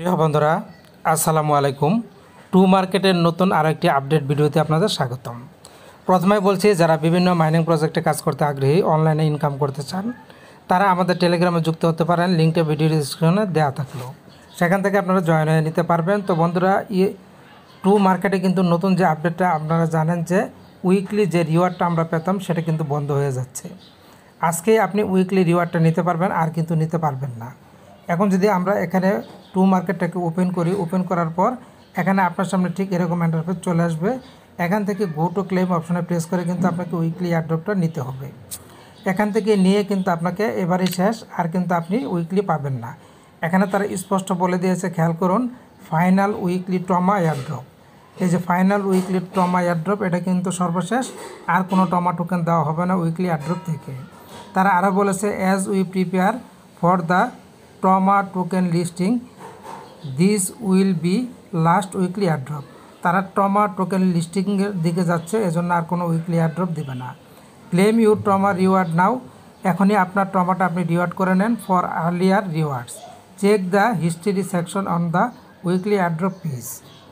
প্রিয় বন্ধুরা, আসসালামু আলাইকুম। টু মার্কেটের নতুন আরেকটি আপডেট ভিডিওতে আপনাদের স্বাগতম। প্রথমে বলছি, যারা বিভিন্ন মাইনিং প্রজেক্টে কাজ করতে আগ্রহী, অনলাইনে ইনকাম করতে চান, তারা আমাদের টেলিগ্রামে যুক্ত হতে পারেন। লিঙ্কটা ভিডিও ডিসক্রিপশনে দেওয়া থাকলো, সেখান থেকে আপনারা জয়েন হয়ে নিতে পারবেন। তো বন্ধুরা, টু মার্কেটে কিন্তু নতুন যে আপডেটটা, আপনারা জানেন যে উইকলি যে রিওয়ার্ডটা আমরা পেতাম সেটা কিন্তু বন্ধ হয়ে যাচ্ছে। আজকে আপনি উইকলি রিওয়ার্ডটা নিতে পারবেন, আর কিন্তু নিতে পারবেন না। এখন যদি আমরা এখানে টু মার্কেটটাকে ওপেন করি, ওপেন করার পর এখানে আপনার সামনে ঠিক এরকম ইন্টারফেস চলে আসবে। এখান থেকে গো টু ক্লেম অপশনে প্রেস করে কিন্তু আপনাকে উইকলি এয়ারড্রপটা নিতে হবে। এখান থেকে নিয়ে কিন্তু আপনাকে এবারই শেষ, আর কিন্তু আপনি উইকলি পাবেন না। এখানে তারা স্পষ্ট বলে দিয়েছে, খেয়াল করুন, ফাইনাল উইকলি ট্রমা এয়ারড্রপ। এই যে ফাইনাল উইকলি ট্রমা এয়ারড্রপ, এটা কিন্তু সর্বশেষ, আর কোনো ট্রমা টোকেন দেওয়া হবে না উইকলি এয়ারড্রপ থেকে। তারা আরও বলেছে, as we prepare for the trauma token listing, this will be last weekly airdrop. তারা ট্রমা টোকেন লিস্টিংয়ের দিকে যাচ্ছে, এজন্য আর কোনো উইকলি এয়ারড্রপ দেবে না। Claim your trauma reward now, এখনই আপনার ট্রমাটা আপনি রিওয়ার্ড করে নেন for earlier rewards. Check the history section on the weekly airdrop page.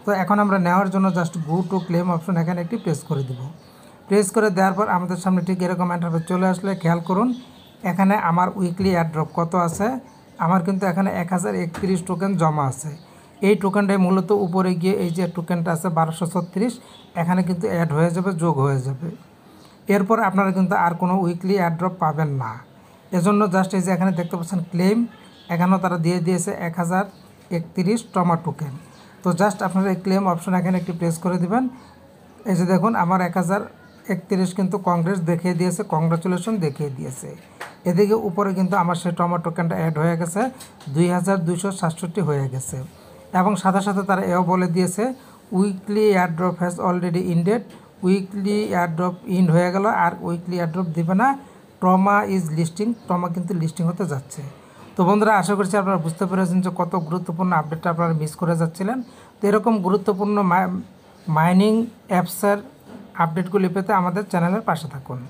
তো এখন আমরা নেওয়ার জন্য just go to claim option এখানে একটি প্রেস করে দেব। প্রেস করে দেওয়ার পর আমাদের সামনে ঠিক এরকম ইন্টারফেস চলে আসলে খেয়াল করুন, এখানে আমার উইকলি এয়ারড্রপ কত আছে। আমার কিন্তু এখানে 1031 টোকেন জমা আছে। এই টোকেনটাই মূলত উপরে গিয়ে এই যে টোকেনটা আছে 1236, এখানে কিন্তু অ্যাড হয়ে যাবে, যোগ হয়ে যাবে। এরপর আপনারা কিন্তু আর কোনো উইকলি এয়ারড্রপ পাবেন না। এজন্য জাস্ট এই যে এখানে দেখতে পাচ্ছেন ক্লেম, এখানেও তারা দিয়ে দিয়েছে 1031 ট্রমা টোকেন। তো জাস্ট আপনারা এই ক্লেম অপশন এখানে একটি প্রেস করে দিবেন। এই যে দেখুন, আমার 1031 কিন্তু কংগ্রেস দেখিয়ে দিয়েছে, কংগ্রাচুলেশন দেখিয়ে দিয়েছে। এদিকে উপরে কিন্তু আমার সেই ট্রমা টোকেনটা অ্যাড হয়ে গেছে, 2267 হয়ে গেছে। এবং সাথে সাথে তারা এও বলে দিয়েছে, weekly airdrop has already ended. Weekly airdrop ইন্ড হয়ে গেল, আর উইকলি এয়ারড্রপ দেবে না। ট্রমা ইজ লিস্টিং, ট্রমা কিন্তু লিস্টিং হতে যাচ্ছে। তো বন্ধুরা, আশা করছি আপনারা বুঝতে পেরেছেন যে কত গুরুত্বপূর্ণ আপডেটটা আপনারা মিস করে যাচ্ছিলেন। তো এরকম গুরুত্বপূর্ণ মাইনিং অ্যাপসের আপডেটগুলি পেতে আমাদের চ্যানেলের পাশে থাকুন।